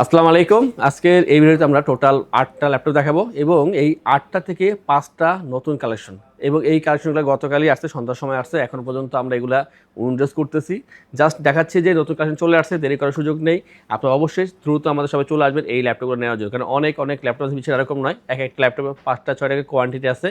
আসসালামু আলাইকুম। আজকের এই ভিডিওতে আমরা টোটাল 8টা ল্যাপটপ দেখাবো এবং এই 8টা থেকে 5টা নতুন কালেকশন এবং এই কালেকশনগুলো গতকালই আসছে, সন্ধ্যার সময় আসছে। এখন পর্যন্ত আমরা এগুলা উনড্রেস করতেছি, জাস্ট দেখাচ্ছি যে নতুন কালেকশন চলে আসছে, দেরি করার সুযোগ নেই। আপনারা অবশ্যই দ্রুত আমাদের সবাই চলে আসবেন এই ল্যাপটপগুলো নেওয়ার জন্য, কারণ অনেক ল্যাপটপ আছে, বিষয় এরকম নয়, এক একটা ল্যাপটপে 5টা 6টা কোয়ান্টিটি আছে।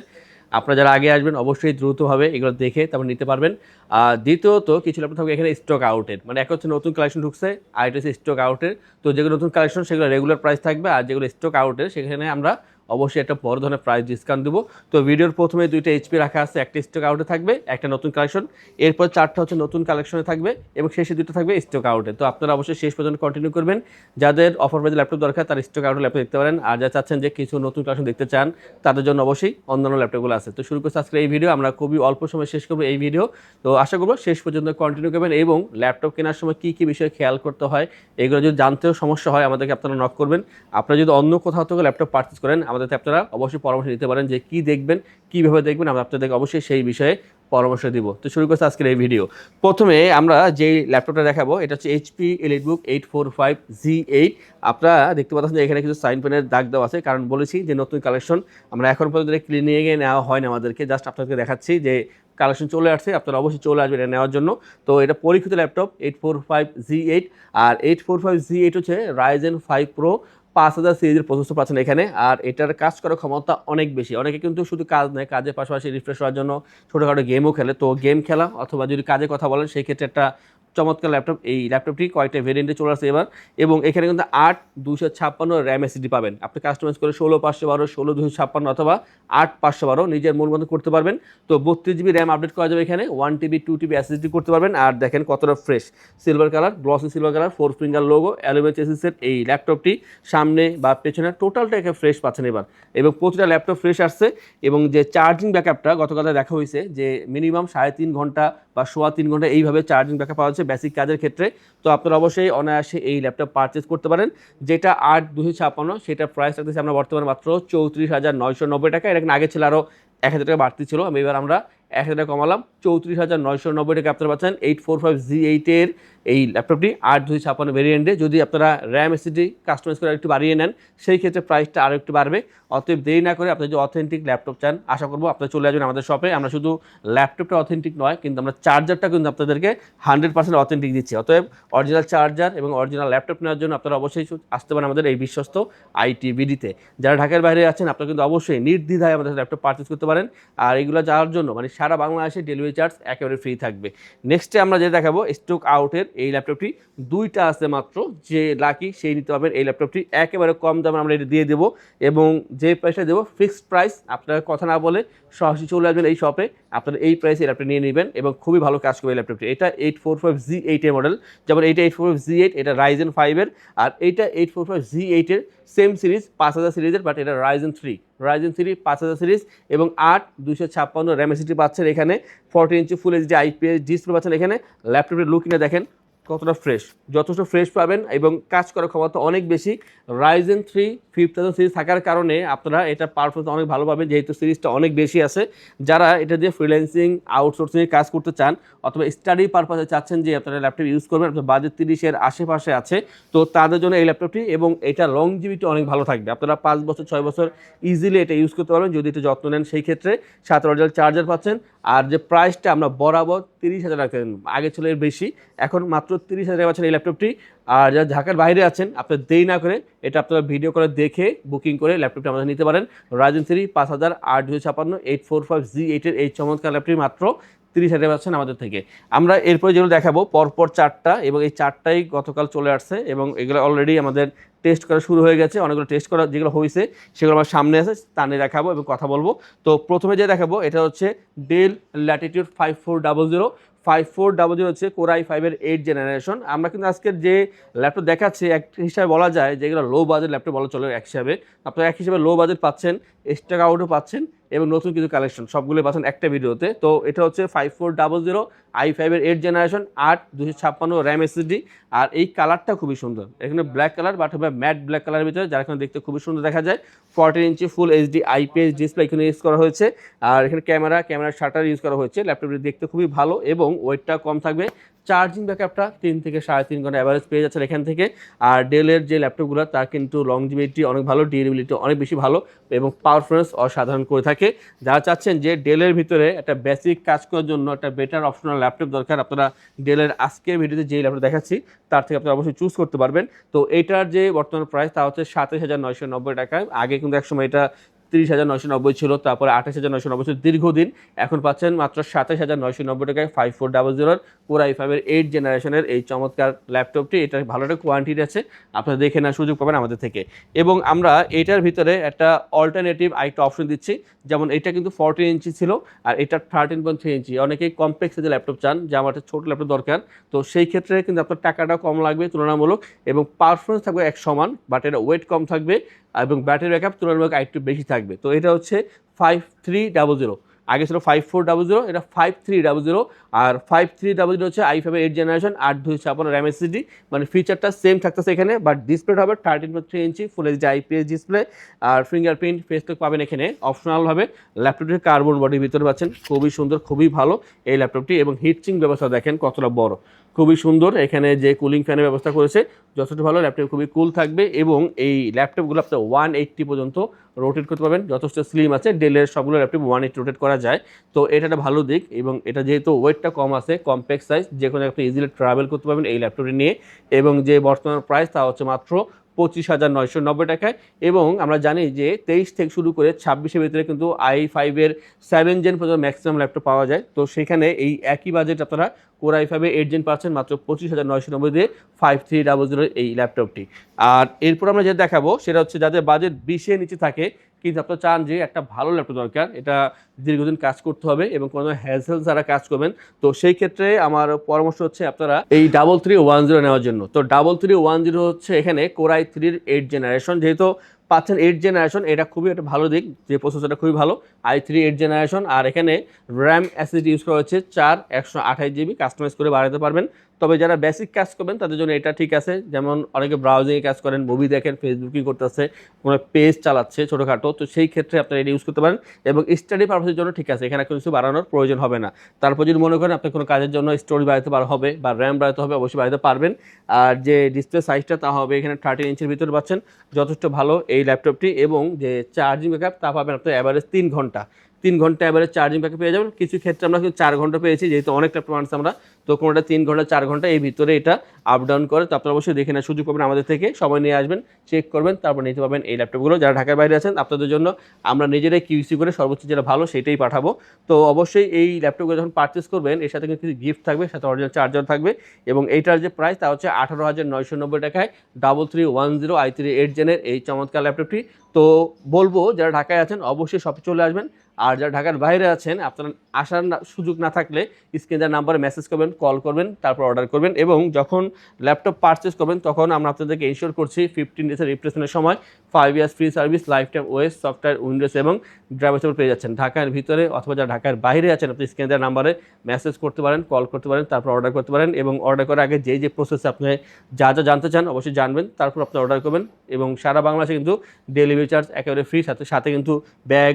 আপনারা যারা আগে আসবেন অবশ্যই দ্রুতভাবে এগুলো দেখে তারপর নিতে পারবেন। আর দ্বিতীয়ত কিছু ল্যাপটপ থাকবে এখানে স্টক আউটের, মানে এক হচ্ছে নতুন কালেকশন ঢুকছে আর এটা হচ্ছে স্টক আউটের। তো যেগুলো নতুন কালেকশন সেগুলো রেগুলার প্রাইস থাকবে, আর যেগুলো স্টক আউটের সেখানে আমরা অবশ্যই একটা বড় ধরনের প্রাইস ডিসকাউন্ট দেবো। তো ভিডিওর প্রথমে 2টা এইচপি রাখা আছে, একটা স্টক আউটে থাকবে, একটা নতুন কালেকশন। এরপর 4টা হচ্ছে নতুন কালেকশনে থাকবে এবং শেষে 2টা থাকবে স্টক আউটে। তো আপনারা অবশ্যই শেষ পর্যন্ত কন্টিনিউ করবেন। যাদের অফার প্রাইজে ল্যাপটপ দরকার তারা স্টক আউটের ল্যাপটপ দেখতে পারেন, আর যারা চাচ্ছেন যে কিছু নতুন কালেকশন দেখতে চান তাদের জন্য অবশ্যই অন্যান্য ল্যাপটপগুলো আছে। তো শুরু করছি আজকে এই ভিডিও, আমরা খুবই অল্প সময় শেষ করবো এই ভিডিও। তো আশা করবো শেষ পর্যন্ত কন্টিনিউ করবেন এবং ল্যাপটপ কেনার সময় কী কী বিষয়ে খেয়াল করতে হয় এগুলো যদি জানতেও সমস্যা হয় আমাদেরকে আপনারা নক করবেন। আপনারা যদি অন্য কোথাও থেকে ল্যাপটপ পারচেজ করেন আমাদের আপনারা অবশ্যই পরামর্শ নিতে পারেন যে কী দেখবেন, কীভাবে দেখবেন, আমরা আপনাদেরকে অবশ্যই সেই বিষয়ে পরামর্শ দিব। তো শুরু করছি আজকের এই ভিডিও। প্রথমে আমরা যেই ল্যাপটপটা দেখাবো এটা হচ্ছে এইচপি এলিটবুক 845G8। আপনারা দেখতে পাচ্ছেন যে এখানে কিছু সাইন পেনের দাগ দেওয়া আছে, কারণ বলেছি যে নতুন কালেকশন আমরা এখন পর্যন্ত ক্লিনিকে নেওয়া হয় না আমাদেরকে, জাস্ট আপনাদেরকে দেখাচ্ছি যে কালেকশন চলে আসছে, আপনারা অবশ্যই চলে আসবেন এটা নেওয়ার জন্য। তো এটা পরীক্ষিত ল্যাপটপ 845G8, আর 845G8 হচ্ছে Ryzen 5 Pro 5000 সিরিজের প্রসেসর পাচ্ছেন এখানে। আর এটার কাজ করার ক্ষমতা অনেক বেশি, অনেকে কিন্তু শুধু কাজ নেয়, কাজের পাশাপাশি রিফ্রেশ হওয়ার জন্য ছোটোখাটো গেমও খেলে। তো গেম খেলা অথবা যদি কাজে কথা বলেন সেই ক্ষেত্রে একটা চমৎকার ল্যাপটপ। এই ল্যাপটপটি কয়েকটা ভেরিয়েন্টে চলে আসছে এবার, এবং এখানে কিন্তু 8 256 র্যাম এসএসডি পাবেন। আপনি কাস্টমাইজ করে 16 512, 16 256 অথবা 8 512 নিজের মন মতো করতে পারবেন। তো 32 GB র্যাম আপডেট করা যাবে এখানে, 1 TB 2 TB এসএসডি করতে পারবেন। আর দেখেন কতটা fresh, silver colour, glossy silver colour, 4 finger logo, aluminium চেসিসের এই ল্যাপটপটি সামনে বা পেছনে টোটালটা এখানে ফ্রেশ পাচ্ছেন এবার, এবং প্রতিটা ল্যাপটপ ফ্রেশ আসছে। এবং যে চার্জিং ব্যাকআপটা গতকাল দেখা হয়েছে যে মিনিমাম 3.5 ঘন্টা বা 3.25 ঘন্টা এইভাবে চার্জিং ব্যাকআপ পাওয়া যাচ্ছে বেসিক কাজের ক্ষেত্রে। তো আপনারা অবশ্যই অনায়াসে এই ল্যাপটপ পারচেজ করতে পারেন। যেটা 8 256 সেটা প্রাইস রাখতেছি আমরা বর্তমানে মাত্র 34,990 টাকা। এটা আগে ছিল আরও 1,000 টাকা বাড়তি ছিল, আমি এবার আমরা 1,000 টাকা কমালাম, 34,990 টাকা আপনারা পাচ্ছেন 845G8 এই ল্যাপটপটি 8 256 ভেরিয়েন্টে। যদি আপনারা র্যাম এসএসডি কাস্টমাইজ করে একটু বাড়িয়ে নেন সেই ক্ষেত্রে প্রাইসটা আরও একটু বাড়বে। অতএব দেরি না করে আপনি যদি অথেন্টিক ল্যাপটপ চান আশা করবো আপনারা চলে আসবেন আমাদের শপে। আমরা শুধু ল্যাপটপটা অথেন্টিক নয়, কিন্তু আমরা চার্জারটা কিন্তু আপনাদেরকে 100% অথেন্টিক দিচ্ছি। অতএব অরিজিনাল চার্জার এবং অরিজিনাল ল্যাপটপ নেওয়ার জন্য আপনারা অবশ্যই আসতে পারেন আমাদের এই বিশ্বস্ত ITBD-তে। যারা ঢাকার বাইরে আছেন আপনারা কিন্তু অবশ্যই নির্দ্বিধায় আমাদের ল্যাপটপ পারচেজ করতে পারেন। আর এগুলো যাওয়ার জন্য মানে সারা বাংলাদেশে ডেলিভারি চার্জ একেবারে ফ্রি থাকবে। নেক্সটে আমরা যেটা দেখাবো স্টক আউটের এই ল্যাপটপটি, 2টা আছে মাত্র, যে লাকি সেই নিতে পারবেন এই ল্যাপটপটি। একেবারে কম দামে আমরা এটা দিয়ে দেবো, এবং যে প্রাইসটা দেবো ফিক্সড প্রাইস, আপনারা কথা না বলে সরাসরি চলে আসবেন এই শপে, আপনারা এই প্রাইসে ল্যাপটপ নিয়ে নেবেন এবং খুবই ভালো কাজ করবে এই ল্যাপটপটি। এটা 845G8 এর মডেল, যেমন এইটা 845G8, এটা Ryzen 5 এর, আর এইটা 845G8 এর সেম সিরিজ 5000 সিরিজের, বাট এটা Ryzen 3 5000 সিরিজ, এবং 8 256 র্যাম এসএসডি পাচ্ছেন এখানে, 40 ইঞ্চি ফুল এইচডি IPS ডিসপ্লে পাচ্ছেন এখানে। ল্যাপটপের লুকিংটা দেখেন কতটা ফ্রেশ, যথেষ্ট ফ্রেশ পাবেন এবং কাজ করার ক্ষমতা অনেক বেশি। Ryzen 3 5000 সিরিজ থাকার কারণে আপনারা এটা পারফরমেন্স অনেক ভালো পাবেন, যেহেতু সিরিজটা অনেক বেশি আছে। যারা এটা দিয়ে ফ্রিল্যান্সিং আউটসোর্সিং কাজ করতে চান অথবা স্টাডি পারপাসে চাচ্ছেন যে আপনারা ল্যাপটপ ইউজ করবেন, আপনার বাজেট 30-এর আশেপাশে আছে, তো তাদের জন্য এই ল্যাপটপটি, এবং এটা লংজিভিটি অনেক ভালো থাকবে। আপনারা 5 বছর 6 বছর ইজিলি এটা ইউজ করতে পারবেন যদি একটু যত্ন নেন সেই ক্ষেত্রে। সাথে অরিজিনাল চার্জার পাচ্ছেন। আর যে প্রাইসটা আমরা বরাবর 30,000 টাকা, আগে ছিল এর বেশি, এখন মাত্র 30,000 টাকা পাচ্ছেন এই ল্যাপটপটি। আর যারা ঢাকার বাইরে আছেন আপনারা দেরি না করে এটা আপনারা ভিডিও করে দেখে বুকিং করে ল্যাপটপটি আমাদের নিতে পারেন। Ryzen 3 5000 8 256 845G8 এর এই চমৎকার ল্যাপটপটি মাত্র 30,000 টাকা পাচ্ছেন আমাদের থেকে। আমরা এরপরে যেগুলো দেখাবো পরপর 4টা, এবং এই 4টাই গতকাল চলে আসছে এবং এগুলো অলরেডি আমাদের টেস্ট করা শুরু হয়ে গেছে। অনেকগুলো টেস্ট করা যেগুলো হয়েছে সেগুলো আমার সামনে আছে, তা নিয়ে দেখাবো এবং কথা বলবো। তো প্রথমে যে দেখাবো এটা হচ্ছে ডেল ল্যাটিটিউড 5400 হচ্ছে Core i5 এর 8 জেনারেশন। আমরা কিন্তু আজকের যে ল্যাপটপ দেখাচ্ছি এক হিসাবে বলা যায় যেগুলো লো বাজেট ল্যাপটপ বলা চলে, এক হিসাবে আপনারা এক হিসাবে লো বাজেট পাচ্ছেন, স্টক আউটও পাচ্ছেন এবং নতুন কিছু কালেকশন সবগুলো পাচ্ছেন একটা ভিডিওতে। তো এটা হচ্ছে 5400 i5 এর 8 জেনারেশন 8 256 র্যাম এসএসডি। আর এই কালারটা খুবই সুন্দর, এখানে ব্ল্যাক কালার, বাট হবে ম্যাট ব্ল্যাক কালারের ভিতরে, যার এখানে দেখতে খুবই সুন্দর দেখা যায়। 14 inch full HD IPS display এখানে ইউজ করা হয়েছে। আর এখানে ক্যামেরার শাটার ইউজ করা হয়েছে। ল্যাপটপটি দেখতে খুবই ভালো এবং ওয়েটটা কম থাকবে, চার্জিং ব্যাকআপটা 3 থেকে 3.5 ঘন্টা অ্যাভারেজ পেয়ে যাচ্ছেন এখান থেকে। আর ডেলের যে ল্যাপটপগুলো তার কিন্তু লংজিভিটি অনেক ভালো, ডিউরেবিলিটি অনেক বেশি ভালো এবং পারফরমেন্স অসাধারণ করে থাকে। যারা চাচ্ছেন যে ডেলের ভিতরে একটা বেসিক কাজ করার জন্য একটা বেটার অপশনাল ল্যাপটপ দরকার, আপনারা ডেলের আজকের ভিডিওতে যে ল্যাপটপ দেখাচ্ছি তার থেকে আপনারা অবশ্যই চুজ করতে পারবেন। তো এইটার যে বর্তমান প্রাইস তা হচ্ছে 27,990 টাকায়। আগে কিন্তু একসময় এটা 30,990 ছিল, তারপরে 28,990 ছিল দীর্ঘদিন। এখন পাচ্ছেন মাত্র 27,990 টাকায় 5400 Core i5-এর 8 জেনারেশনের এই চমৎকার ল্যাপটপটি। এটার ভালো একটা কোয়ান্টিটি আছে, আপনারা দেখে নেওয়ার সুযোগ পাবেন আমাদের থেকে। এবং আমরা এটার ভিতরে একটা অল্টারনেটিভ আরেকটা অপশন দিচ্ছি, যেমন এটা কিন্তু 14 ইঞ্চি ছিল আর এটা 13.3 ইঞ্চি। অনেকেই কমপ্লেক্স সাইজের ল্যাপটপ চান যে আমার একটা ছোট ল্যাপটপ দরকার, তো সেই ক্ষেত্রে কিন্তু আপনার টাকাটা কম লাগবে তুলনামূলক এবং পারফরমেন্স থাকবে এক সমান, বাট এটা ওয়েট কম থাকবে এবং ব্যাটারি ব্যাকআপ তুলনামূলক আরেকটু বেশি থাকবে। তো এটা হচ্ছে 5300, আগে ছিল 5400, এটা 5300। আর 5300 হচ্ছে i5-এর 8 জেনারেশন 8/256 RAM SSD, মানে ফিচারটা সেম থাকতেছে এখানে, বাট ডিসপ্লেটা হবে 13.3 ইঞ্চি ফুল এইচডি IPS ডিসপ্লে। আর ফিঙ্গারপ্রিন্ট ফেস লক পাবেন এখানে অপশনালভাবে। ল্যাপটপটির কার্বন বডির ভিতরে পাচ্ছেন, খুবই সুন্দর, খুবই ভালো এই ল্যাপটপটি। এবং হিটসিং ব্যবস্থা দেখেন কতটা বড়, খুবই সুন্দর। এখানে যে কুলিং ফ্যানের ব্যবস্থা করেছে যথেষ্ট ভালো, ল্যাপটপ খুবই কুল থাকবে এবং এই ল্যাপটপগুলো আপনার 180 পর্যন্ত রোটেট করতে পারবেন, যথেষ্ট স্লিম আছে। ডেলের সবগুলো ল্যাপটপ 180 রোটেট করা যায়, তো এটা একটা ভালো দিক। এবং এটা যেহেতু ওয়েটটা কম আছে, কম্প্যাক্ট সাইজ, যে কোনো আপনি ইজিলি ট্রাভেল করতে পারবেন এই ল্যাপটপটি নিয়ে। এবং যে বর্তমান প্রাইস তা হচ্ছে মাত্র 25,990 টাকায়। এবং আমরা জানি যে 23 থেকে শুরু করে 26-এর ভিতরে কিন্তু i5-এর 7 জেন পর্যন্ত ম্যাক্সিমাম ল্যাপটপ পাওয়া যায়। তো সেখানে এই একই বাজেট আপনারা Core i5-এর 8 জেন পাচ্ছেন মাত্র 25,990 দিয়ে 5300 এই ল্যাপটপটি। আর এরপর আমরা যেটা দেখাবো সেটা হচ্ছে যাদের বাজেট 20-এর নিচে থাকে কিন্তু আপনারা চান যে একটা ভালো ল্যাপটপ দরকার, এটা দীর্ঘদিন কাজ করতে হবে এবং কোনো হ্যাসেল ছাড়া কাজ করবেন, তো সেই ক্ষেত্রে আমার পরামর্শ হচ্ছে আপনারা এই 3310 নেওয়ার জন্য। তো 3310 হচ্ছে এখানে Core i3-এর 8 জেনারেশন, যেহেতু পাচ্ছেন 8 জেনারেশন, এটা খুবই একটা ভালো দিক যে প্রসেসরটা খুবই ভালো, i3 8 জেনারেশন। আর এখানে র্যাম এসএসডি ইউজ করা হচ্ছে 4 128 GB, কাস্টমাইজ করে বাড়াতে পারবেন। তবে যারা বেসিক কাজ করবেন তাদের জন্য এটা ঠিক আছে, যেমন অনেকে ব্রাউজিংয়ে কাজ করেন, মুভি দেখেন, ফেসবুকিং করতেছে, কোনো পেজ চালাচ্ছে ছোটোখাটো, তো সেই ক্ষেত্রে আপনারা এটা ইউজ করতে পারেন। এবং স্টাডি পারপাসের জন্য ঠিক আছে, এখানে কিছু বাড়ানোর প্রয়োজন হবে না। তারপর যদি মনে করেন আপনি কোনো কাজের জন্য স্টোরেজ বাড়াতে হবে বা র্যাম বাড়াতে হবে, অবশ্যই বাড়াতে পারবেন। আর যে ডিসপ্লে সাইজটা তা হবে এখানে 13 ইঞ্চির ভিতরে পাচ্ছেন, যথেষ্ট ভালো এই ল্যাপটপটি। এবং যে চার্জিং ব্যাকআপ তা পাবেন আপনার অ্যাভারেজ 3 ঘন্টা অ্যাভারেজ চার্জিং ব্যাকআপ পেয়ে যাবেন। কিছু ক্ষেত্রে আমরা কিন্তু 4 ঘন্টা পেয়েছি, যেহেতু অনেক ল্যাপটপ আনছি আমরা, তো কোনোটা 3 ঘন্টা 4 ঘন্টা এই ভিতরে এটা আপ ডাউন করে। তো আপনারা অবশ্যই দেখে নেওয়ার সুযোগ পাবেন আমাদের থেকে, সময় নিয়ে আসবেন, চেক করবেন, তারপর নিতে পারবেন এই ল্যাপটপগুলো। যারা ঢাকার বাইরে আছেন আপনাদের জন্য আমরা নিজেরাই কিউসি করে সর্বোচ্চ যেটা ভালো সেটাই পাঠাবো। তো অবশ্যই এই ল্যাপটপগুলো যখন পারচেস করবেন এর সাথে কিন্তু কিছু গিফট থাকবে, সাথে অরিজিনাল চার্জার থাকবে। এবং এইটার যে প্রাইস তা হচ্ছে 18,990 টাকায় 3310 i3 8 জেনের এই চমৎকার ল্যাপটপটি। তো বলবো যারা ঢাকায় আছেন অবশ্যই শপে চলে আসবেন, আর যারা ঢাকার বাইরে আছেন আপনারা আসার সুযোগ না থাকলে স্ক্রিনে দেওয়া নাম্বারে মেসেজ করবেন, কল করবেন, তারপর অর্ডার করবেন। এবং যখন ল্যাপটপ পারচেস করবেন তখন আমরা আপনাদেরকে ইনশিওর করছি 15 ডেজের রিপ্লেসমেন্টের সময় 5 years free service, life time OS, software, Windows এবং ড্রাইভার সাপোর্ট পেয়ে যাচ্ছেন। ঢাকার ভিতরে অথবা যারা ঢাকার বাইরে আছেন আপনি স্ক্রিনে দেওয়া নাম্বারে মেসেজ করতে পারেন, কল করতে পারেন, তারপর অর্ডার করতে পারেন। এবং অর্ডার করার আগে যে প্রসেসে আপনি যা জানতে চান অবশ্যই জানবেন, তারপর আপনি অর্ডার করবেন। এবং সারা বাংলাদেশে কিন্তু ডেলিভারি চার্জ একেবারে ফ্রি, সাথে কিন্তু ব্যাগ,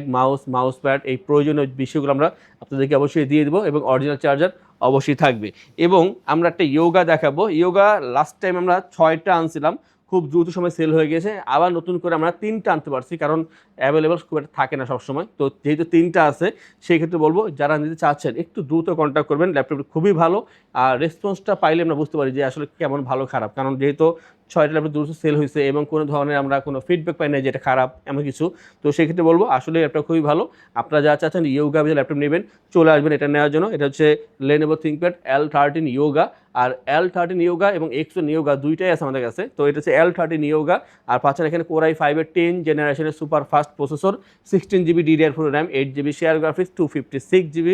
মাউস প্যাড, এই প্রয়োজনীয় বিষয়গুলো আমরা আপনাদেরকে অবশ্যই দিয়ে দেবো এবং অরিজিনাল চার্জার অবশ্যই থাকবে। এবং আমরা একটা ইয়োগা দেখাবো। ইয়োগা লাস্ট টাইম আমরা 6টা আনছিলাম, খুব দ্রুত সময় সেল হয়ে গেছে। আবার নতুন করে আমরা 3টা আনতে পারছি, কারণ অ্যাভেলেবল খুব একটা থাকে না সবসময়। তো যেহেতু 3টা আছে সেই ক্ষেত্রে বলবো যারা নিতে চাচ্ছেন একটু দ্রুত কন্ট্যাক্ট করবেন, ল্যাপটপটা খুবই ভালো। আর রেসপন্সটা পাইলে আমরা বুঝতে পারি যে আসলে কেমন ভালো খারাপ, কারণ যেহেতু 6টা ল্যাপটপ দ্রুত সেল হয়েছে এবং কোনো ধরনের আমরা কোনো ফিডব্যাক পাই না যে এটা খারাপ এমন কিছু। তো সেই ক্ষেত্রে বলবো আসলে ল্যাপটপ খুবই ভালো। আপনারা যারা চাচ্ছেন ইয়োগা ল্যাপটপ নেবেন চলে আসবেন এটা নেওয়ার জন্য। এটা হচ্ছে Lenovo ThinkPad L13 ইয়োগা। আর L13 ইয়োগা এবং X1 ইয়োগা দুইটাই আছে আমাদের কাছে। তো এটা হচ্ছে L13 ইয়োগা, আর পাচ্ছেন এখানে Core i5-এর 10 জেনারেশনের super fast processor, 16GB DDR4 RAM, 8GB share graphics, 256GB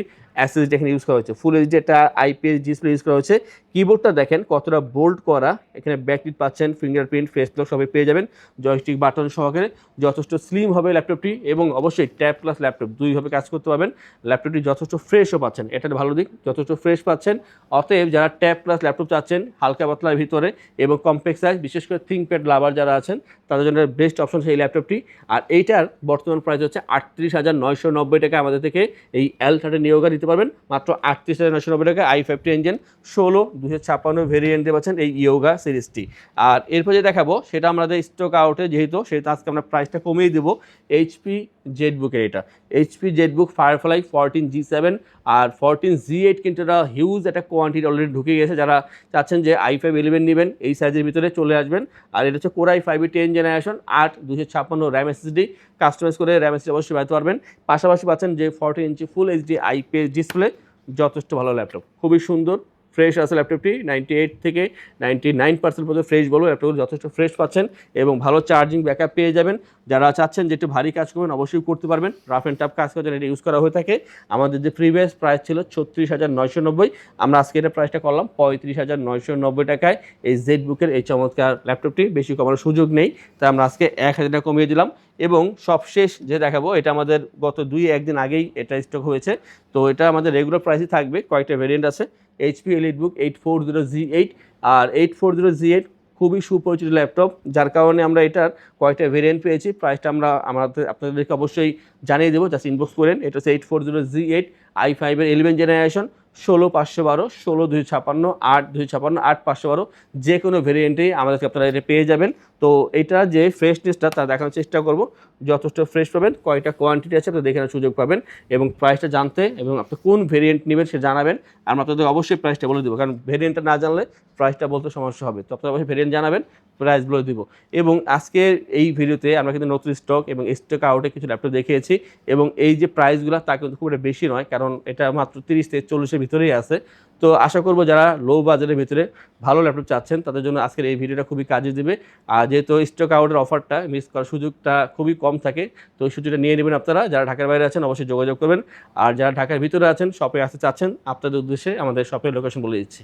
SSD এখানে ইউজ করা হয়েছে। ফুল এইচডি একটা IPS ডিসপ্লে ইউজ করা হয়েছে। কিবোর্ডটা দেখেন কতটা বোল্ড করা, এখানে ব্যাকলিট পাচ্ছেন, ফিঙ্গারপ্রিন্ট, ফেস লক সবই পেয়ে যাবেন, জয়স্টিক বাটন সহকারে। যথেষ্ট স্লিম হবে ল্যাপটপটি এবং অবশ্যই ট্যাব প্লাস ল্যাপটপ দুইভাবে কাজ করতে পারবেন। ল্যাপটপটি যথেষ্ট ফ্রেশও পাচ্ছেন, এটার ভালো দিক, যথেষ্ট ফ্রেশ পাচ্ছেন। অতএব যারা ট্যাব প্লাস ল্যাপটপ চাচ্ছেন হালকা পাতলার ভিতরে এবং কম্প্যাক্ট সাইজ, বিশেষ করে থিঙ্কপ্যাড লাভার যারা আছেন তাদের জন্য বেস্ট অপশন সেই ল্যাপটপটি। আর এইটার বর্তমান প্রাইস হচ্ছে 38,990 টাকা আমাদের থেকে এই L13 ইয়োগা নিতে পারবেন মাত্র 38,990 টাকা। i5 ইঞ্জিন 16 256 ভেরিয়েন্টে পাচ্ছেন এই ইয়োগা সিরিজটি। আর এরপর যে দেখাবো সেটা আমাদের স্টক আউটে যেহেতু সেটা আজকে আমরা প্রাইসটা কমিয়ে দেবো। এইচপি জেটবুকের এটা এইচপি জেটবুক ফায়ারফ্লাই 14G7 আর 14Z8 কিন্তু এটা হিউজ একটা কোয়ান্টিটি অলরেডি ঢুকে গেছে। যারা চাচ্ছেন যে i5 11 নেবেন এই সাইজের ভিতরে চলে আসবেন। আর এটা হচ্ছে core i 5 10 generation 8 256 RAM SSD, customize করে র্যাম এসএসডি অবশ্যই বাড়াতে পারবেন। পাশাপাশি পাচ্ছেন যে 14 inch full HD IPS display, যথেষ্ট ভালো ল্যাপটপ, খুবই সুন্দর ফ্রেশ আছে ল্যাপটপটি। 98 থেকে 99% পর্যন্ত ফ্রেশ বলবো, ল্যাপটপ যথেষ্ট ফ্রেশ পাচ্ছেন এবং ভালো চার্জিং ব্যাকআপ পেয়ে যাবেন। যারা চাচ্ছেন যে একটু ভারী কাজ করবেন অবশ্যই করতে পারবেন, রাফ অ্যান্ড টাফ কাজ করার এটা ইউজ করা হয়ে থাকে। আমাদের যে প্রিভিয়াস প্রাইস ছিল 36,990, আমরা আজকে এটা প্রাইসটা করলাম 35,990 টাকায়। এই জেটবুকের এই চমৎকার ল্যাপটপটি বেশি কমানোর সুযোগ নেই, তাই আমরা আজকে 1,000 টাকা কমিয়ে দিলাম। এবং সবশেষ যে দেখাবো এটা আমাদের গত 2-1 দিন আগেই এটা স্টক হয়েছে, তো এটা আমাদের রেগুলার প্রাইসই থাকবে। কয়েকটা ভেরিয়েন্ট আছে, এইচপি এলিটবুক 840Z8 আর 840Z8 খুবই সুপরিচিত ল্যাপটপ, যার কারণে আমরা এটার কয়েকটা ভেরিয়েন্ট পেয়েছি। প্রাইসটা আমরা আপনাদেরকে অবশ্যই জানিয়ে দেবো, জাস্ট ইনবক্স করেন। এটা হচ্ছে 840Z8 i5 এর 11 জেনারেশন 16,512, 16,256, 8,256, 8,512 যে কোনো ভেরিয়েন্টেই আমাদেরকে আপনারা এটা পেয়ে যাবেন। তো এটা যে ফ্রেশনেসটা তা দেখানোর চেষ্টা করব, যথেষ্ট ফ্রেশ পাবেন, কয়টা কোয়ান্টিটি আছে আপনি দেখে নেওয়ার সুযোগ পাবেন এবং প্রাইসটা জানতে এবং আপনি কোন ভেরিয়েন্ট নেবেন সে জানাবেন। আমরা আপনাদের অবশ্যই প্রাইসটা বলে দেবো, কারণ ভেরিয়েন্টটা না জানলে প্রাইসটা বলতে সমস্যা হবে। তো আপনারা অবশ্যই ভেরিয়েন্ট জানাবেন, প্রাইস বলে দিব। এবং আজকের এই ভিডিওতে আমরা কিন্তু নতুন স্টক এবং স্টক আউটে কিছু ল্যাপটপ দেখিয়েছি এবং এই যে প্রাইসগুলো তা কিন্তু খুব একটা বেশি নয়, কারণ এটা মাত্র 30 থেকে 40-এর ভিতরেই আছে। তো আশা করবো যারা লো বাজেটের ভিতরে ভালো ল্যাপটপ চাচ্ছেন তাদের জন্য আজকের এই ভিডিওটা খুবই কাজে দিবে। আর যেহেতু স্টক আউটের অফারটা মিস করার সুযোগটা খুবই কম থাকে, তো ওই সুযোগটা নিয়ে নেবেন আপনারা। যারা ঢাকার বাইরে আছেন অবশ্যই যোগাযোগ করবেন, আর যারা ঢাকার ভিতরে আছেন শপে আসতে চাচ্ছেন আপনাদের উদ্দেশ্যে আমাদের শপের লোকেশন বলে দিচ্ছি।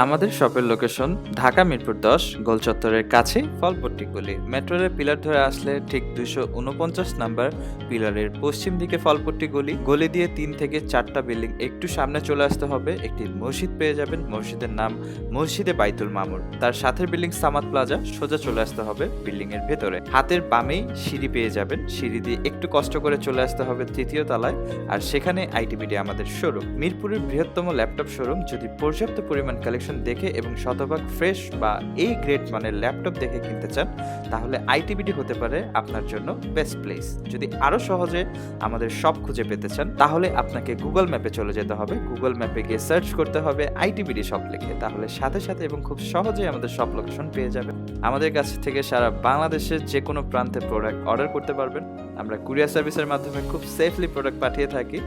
আমাদের শপের লোকেশন ঢাকা মিরপুর 10 গোল চত্বরের কাছে ফলপট্টি গলি। মেট্রো রেল পিলার ধরে আসলে ঠিক 249 নাম্বার পিলারের পশ্চিম দিকে ফলপট্টি গলি। গলি দিয়ে 3 থেকে 4টা বিল্ডিং একটু সামনে চলে আসতে হবে, একটি মসজিদ পেয়ে যাবেন, মসজিদের নাম মসজিদে বাইতুল মামুর। তার সাথে বিল্ডিং সামাদ প্লাজা, সোজা চলে আসতে হবে বিল্ডিং এর ভেতরে। হাতের বামেই সিঁড়ি পেয়ে যাবেন, সিঁড়ি দিয়ে একটু কষ্ট করে চলে আসতে হবে 3য় তলায়, আর সেখানে আইটিবিডি আমাদের শোরুম। মিরপুরের বৃহত্তম ল্যাপটপ শোরুম। যদি পর্যাপ্ত পরিমাণ কালেকশন দেখে এবং শতভাগ ফ্রেশ বা এই গ্রেড মানের ল্যাপটপ দেখে কিনতে চান তাহলে আইটিবিডি হতে পারে আপনার জন্য বেস্ট প্লেস। যদি আরো সহজে আমাদের শপ খুঁজে পেতে চান তাহলে আপনাকে গুগল ম্যাপে চলে যেতে হবে। গুগল ম্যাপে গিয়ে সার্চ করতে হবে আইটিবিডি শপ লিখে, তাহলে সাথে সাথে এবং খুব সহজেই আমাদের শপ লোকেশন পেয়ে যাবেন। আমাদের কাছ থেকে সারা বাংলাদেশের যে কোনো প্রান্তে প্রোডাক্ট অর্ডার করতে পারবেন। আমরা কুরিয়ার সার্ভিসের মাধ্যমে খুব সেফলি প্রোডাক্ট পাঠিয়ে থাকি।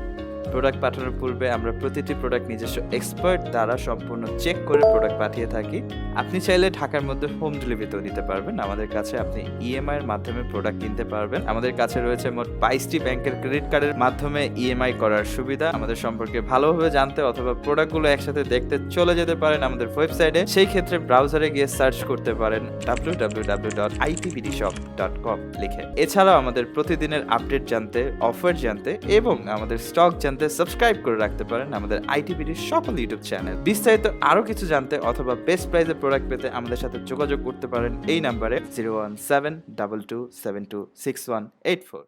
প্রোডাক্ট পাঠানোর পূর্বে আমরা প্রতিটি প্রোডাক্ট নিজস্ব এক্সপার্ট দ্বারা সম্পূর্ণ চেক করে প্রোডাক্ট পাঠিয়ে থাকি। আপনি চাইলে ঢাকার মধ্যে হোম ডেলিভারিতেও নিতে পারবেন। আমাদের কাছে আপনি ইএমআই এর মাধ্যমে প্রোডাক্ট কিনতে পারবেন। আমাদের কাছে রয়েছে মোট 22টি ব্যাংকের ক্রেডিট কার্ডের মাধ্যমে ইএমআই করার সুবিধা। আমাদের সম্পর্কে ভালোভাবে জানতে অথবা প্রোডাক্টগুলো একসাথে দেখতে চলে যেতে পারেন আমাদের ওয়েবসাইটে। সেই ক্ষেত্রে ব্রাউজারে গিয়ে সার্চ করতে পারেন www.itbdshop.com লিখে। এছাড়াও আমাদের প্রতিদিনের আপডেট জানতে, অফার জানতে এবং আমাদের স্টক জানতে সাবস্ক্রাইব করে রাখতে পারেন আমাদের আইটিবিডির সকল ইউটিউব চ্যানেল। বিস্তারিত আরো কিছু জানতে অথবা বেস্ট প্রাইসে প্রোডাক্ট পেতে আমাদের সাথে যোগাযোগ করতে পারেন এই নাম্বারে 01722726184।